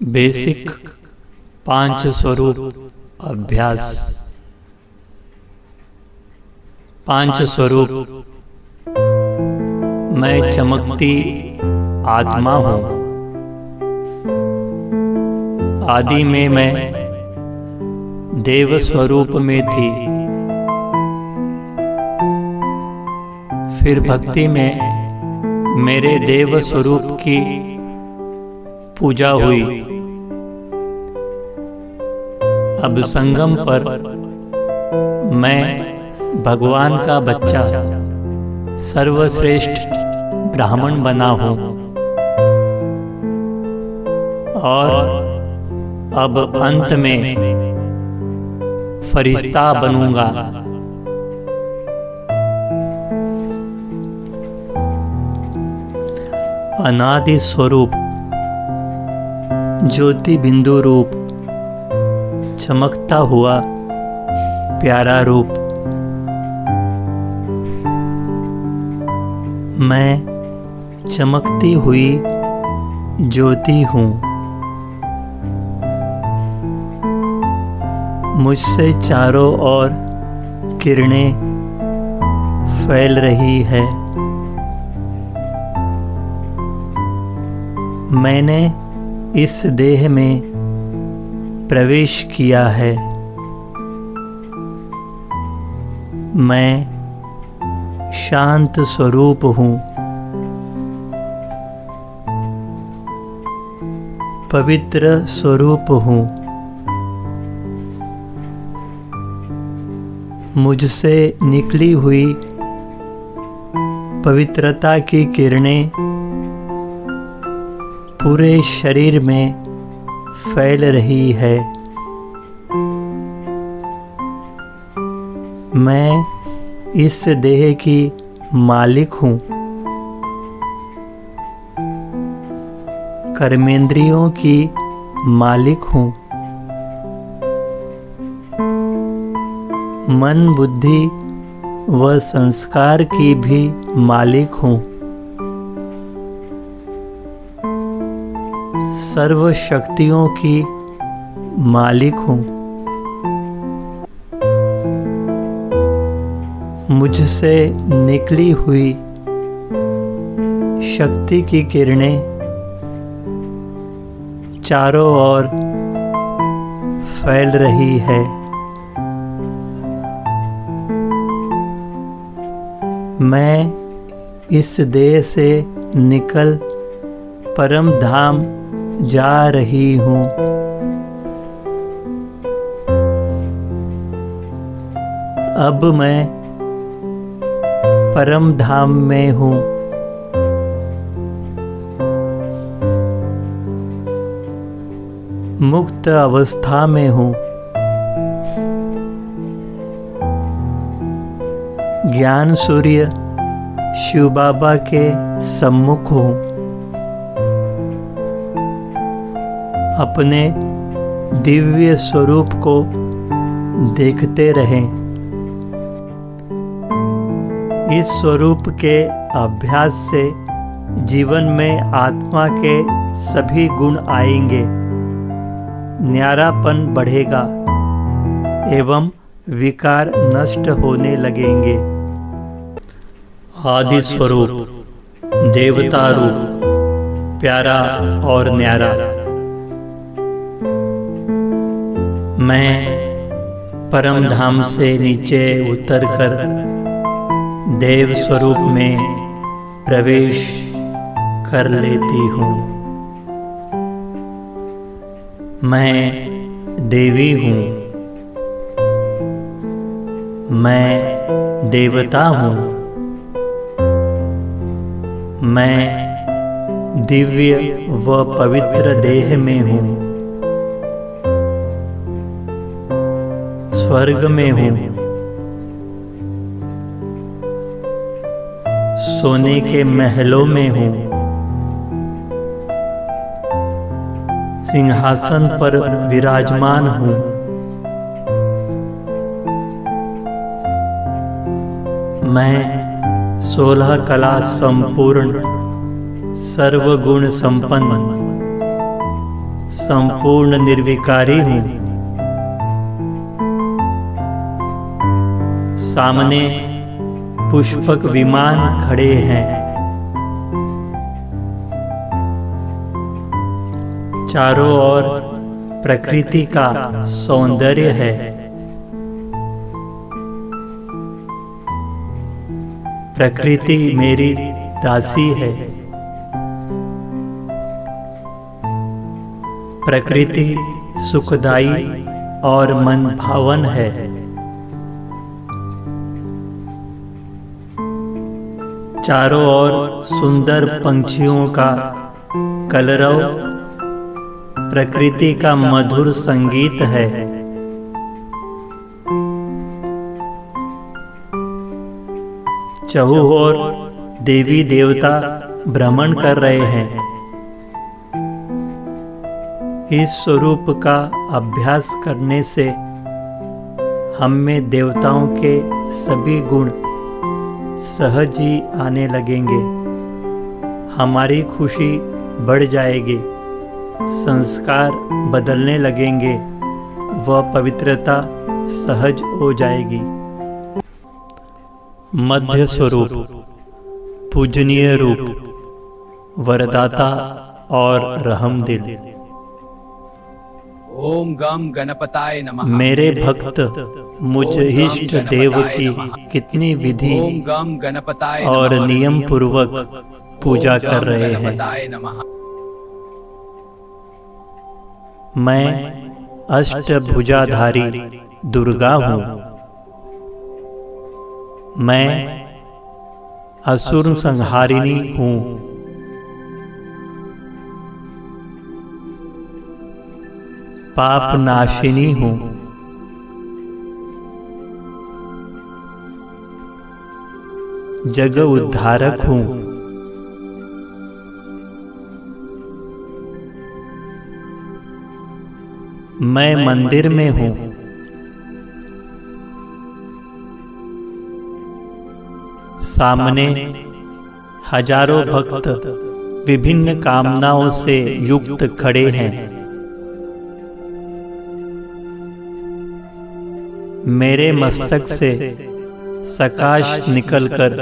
Basic 5 स्वरूप अभ्यास। 5 स्वरूप। मैं चमकती आत्मा हूँ। आदि में मैं देव स्वरूप में थी। फिर भक्ति में मेरे देव स्वरूप की पूजा हुई। अब संगम पर मैं भगवान का बच्चा सर्वश्रेष्ठ ब्राह्मण बना हूँ और अब अंत में फरिश्ता बनूंगा। अनादि स्वरूप, ज्योति बिंदु रूप, चमकता हुआ प्यारा रूप। मैं चमकती हुई ज्योति हूँ। मुझसे चारों ओर किरणें फैल रही है। मैंने इस देह में प्रवेश किया है। मैं शांत स्वरूप हूँ। पवित्र स्वरूप हूँ। मुझसे निकली हुई पवित्रता की किरणें पूरे शरीर में फैल रही है। मैं इस देह की मालिक हूँ। कर्मेंद्रियों की मालिक हूँ। मन, बुद्धि व संस्कार की भी मालिक हूँ। सर्व शक्तियों की मालिक हूँ। मुझसे निकली हुई शक्ति की किरणें चारों ओर फैल रही है। मैं इस देह से निकल परम धाम जा रही हूँ। अब मैं परम धाम में हूँ। मुक्त अवस्था में हूँ। ज्ञान सूर्य शिव बाबा के सम्मुख हूँ। अपने दिव्य स्वरूप को देखते रहें। इस स्वरूप के अभ्यास से जीवन में आत्मा के सभी गुण आएंगे। न्यारापन बढ़ेगा एवं विकार नष्ट होने लगेंगे। आदि स्वरूप, देवता रूप, प्यारा और न्यारा। मैं परम धाम से नीचे उतरकर देव स्वरूप में प्रवेश कर लेती हूँ। मैं देवी हूँ। मैं देवता हूँ। मैं दिव्य व पवित्र देह में हूँ। स्वर्ग में हूँ। सोने के महलों में हूँ। सिंहासन पर विराजमान हूँ। मैं 16 कला संपूर्ण, सर्वगुण संपन्न, संपूर्ण निर्विकारी हूँ। सामने पुष्पक विमान खड़े हैं। चारों ओर प्रकृति का सौंदर्य है। प्रकृति मेरी दासी है। प्रकृति सुखदाई और मन भावन है। चारों ओर सुंदर पंछियों का कलरव प्रकृति का मधुर संगीत है। चहुओर देवी देवता भ्रमण कर रहे हैं। इस स्वरूप का अभ्यास करने से हम में देवताओं के सभी गुण सहज ही आने लगेंगे। हमारी खुशी बढ़ जाएगी, संस्कार बदलने लगेंगे, वह पवित्रता सहज हो जाएगी। मध्य स्वरूप, पूजनीय रूप, वरदाता और रहमदिल। ओम गम गणपताय नमः। मेरे भक्त मुझ इष्ट देव की कितनी विधि ओम गम गणपताय और नमः। नियम पूर्वक पूजा कर रहे हैं। गणपताय नमः। मैं अष्टभुजाधारी दुर्गा हूँ। मैं असुर संहारिणी हूँ। पाप नाशिनी हूँ। जग उद्धारक हूँ। मैं मंदिर में हूँ। सामने हजारों भक्त विभिन्न कामनाओं से युक्त खड़े हैं। मेरे मस्तक से प्रकाश निकलकर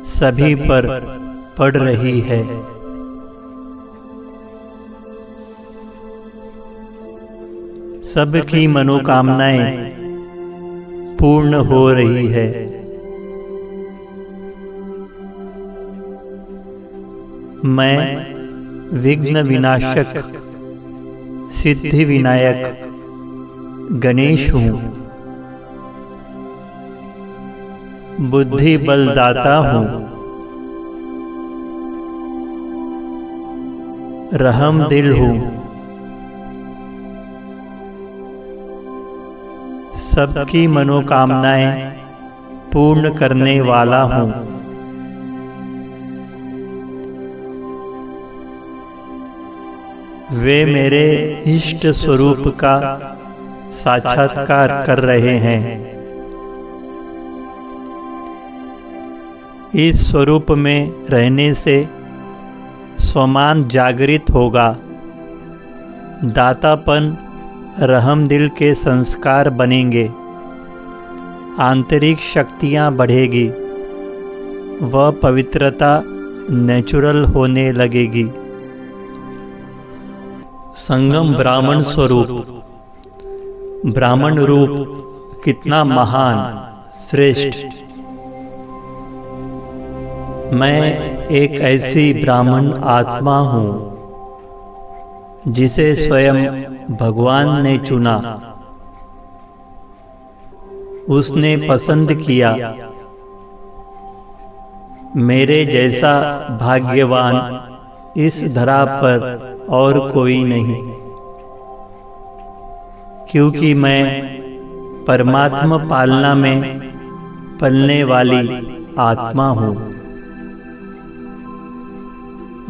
सभी पर पड़ रही है। सबकी मनोकामनाएं पूर्ण हो रही है। मैं विघ्न विनाशक सिद्धि विनायक गणेश हूँ। बुद्धि बलदाता हूँ। रहमदिल हूँ। सबकी मनोकामनाएं पूर्ण करने वाला हूँ। वे मेरे इष्ट स्वरूप का साक्षात्कार कर रहे हैं। इस स्वरूप में रहने से स्वमान जागृत होगा। दातापन रहमदिल के संस्कार बनेंगे। आंतरिक शक्तियाँ बढ़ेगी। वह पवित्रता नेचुरल होने लगेगी। संगम ब्राह्मण स्वरूप, ब्राह्मण रूप कितना महान श्रेष्ठ। मैं एक ऐसी ब्राह्मण आत्मा हूँ जिसे स्वयं भगवान ने चुना। उसने पसंद किया। मेरे जैसा भाग्यवान इस धरा पर और कोई नहीं, क्योंकि मैं परमात्मा पालना में पलने वाली आत्मा हूँ।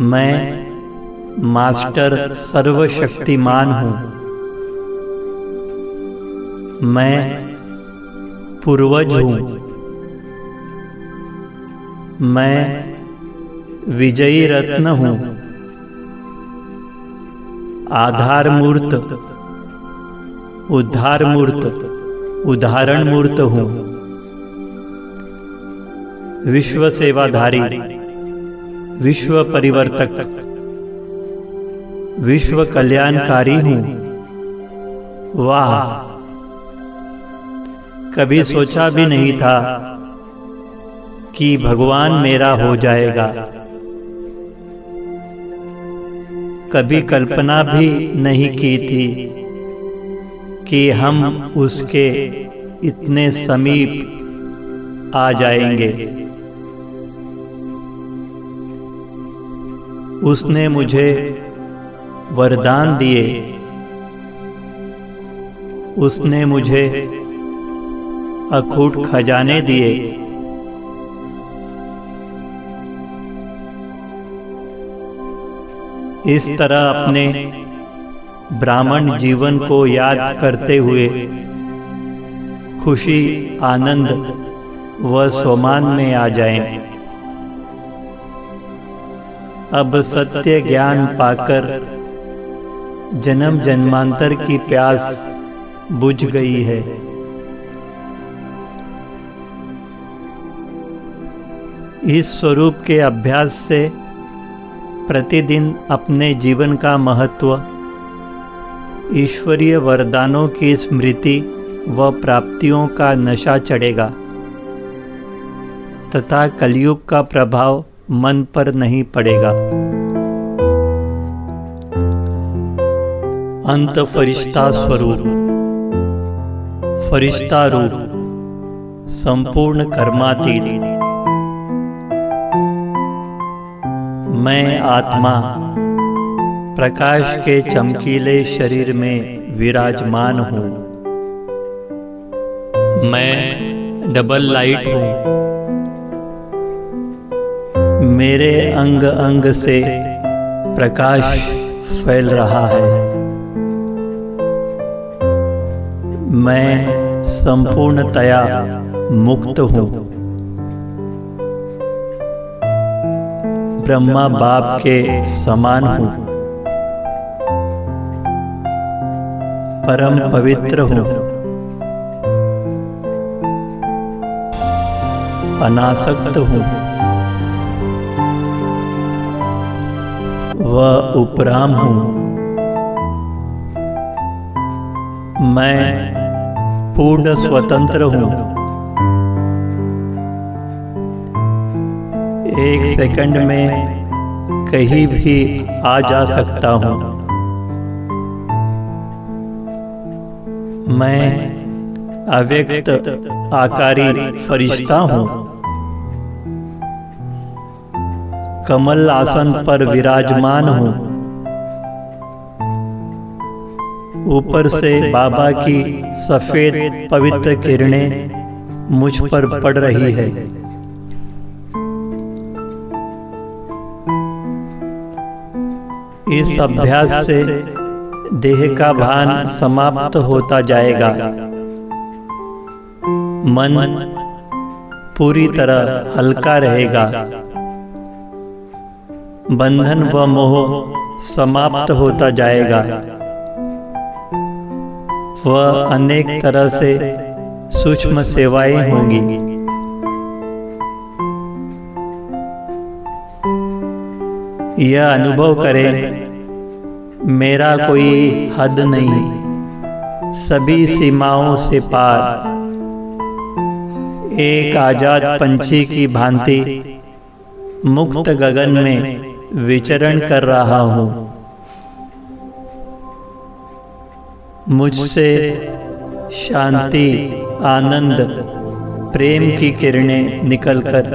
मैं मास्टर सर्वशक्तिमान हूँ। मैं पूर्वज हूँ। मैं विजयी रत्न हूँ। आधार मूर्त, उद्धार मूर्त, उदाहरण मूर्त हूँ। विश्व सेवाधारी, विश्व परिवर्तक, विश्व कल्याणकारी हूँ। वाह, कभी सोचा भी नहीं था कि भगवान मेरा हो जाएगा। कभी कल्पना भी नहीं की थी कि हम उसके इतने समीप आ जाएंगे। उसने मुझे वरदान दिए, उसने मुझे अखूट खजाने दिए। इस तरह अपने ब्राह्मण जीवन को याद करते हुए खुशी, आनंद व सोमान में आ जाएं। अब सत्य ज्ञान पाकर जन्म जन्मांतर की प्यास बुझ गई है। इस स्वरूप के अभ्यास से प्रतिदिन अपने जीवन का महत्व, ईश्वरीय वरदानों की स्मृति व प्राप्तियों का नशा चढ़ेगा तथा कलयुग का प्रभाव मन पर नहीं पड़ेगा। अंत फरिश्ता स्वरूप, फरिश्ता रूप, संपूर्ण कर्मातीत। मैं आत्मा प्रकाश के चमकीले शरीर में विराजमान हूँ। मैं डबल लाइट हूँ। मेरे अंग अंग से प्रकाश फैल रहा है। मैं संपूर्णतया मुक्त हूँ। ब्रह्मा बाप के समान हूँ। परम पवित्र हूँ। अनासक्त हूँ व उपराम हूँ। मैं पूर्ण स्वतंत्र हूँ। एक सेकंड में कहीं भी आ जा सकता हूँ। मैं अव्यक्त आकारी फरिश्ता हूँ। कमल आसन पर विराजमान हूँ। ऊपर से बाबा की सफेद पवित्र किरणें मुझ पर पड़ रही है। इस अभ्यास से देह का भान समाप्त होता जाएगा। मन पूरी तरह हल्का रहेगा। बंधन व मोह समाप्त होता जाएगा। वह अनेक तरह से सूक्ष्म सेवाएं होंगी। यह अनुभव करें, मेरा कोई हद नहीं, सभी सीमाओं से पार। एक आजाद पंछी की भांति मुक्त गगन में विचरण कर रहा हूँ। मुझसे शांति, आनंद, प्रेम की किरणें निकलकर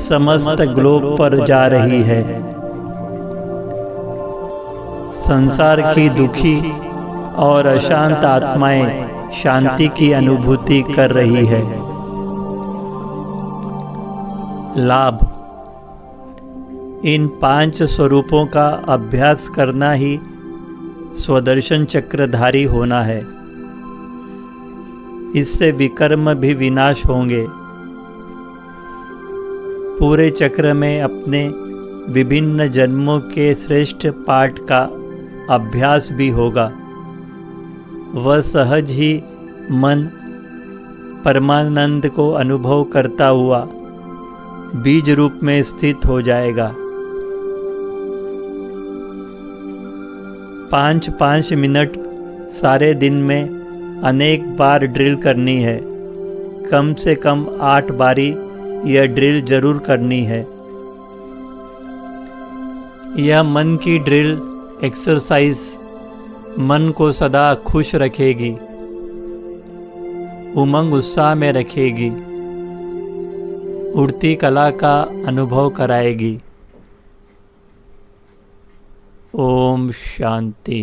समस्त ग्लोब पर जा रही है। संसार की दुखी और अशांत आत्माएं शांति की अनुभूति कर रही है। लाभ, इन 5 स्वरूपों का अभ्यास करना ही स्वदर्शन चक्रधारी होना है। इससे विकर्म भी विनाश होंगे। पूरे चक्र में अपने विभिन्न जन्मों के श्रेष्ठ पाठ का अभ्यास भी होगा। वह सहज ही मन परमानंद को अनुभव करता हुआ बीज रूप में स्थित हो जाएगा। 5-5 मिनट सारे दिन में अनेक बार ड्रिल करनी है। कम से कम 8 बारी यह ड्रिल जरूर करनी है। यह मन की ड्रिल एक्सरसाइज मन को सदा खुश रखेगी, उमंग उत्साह में रखेगी, उड़ती कला का अनुभव कराएगी। ओम शांति।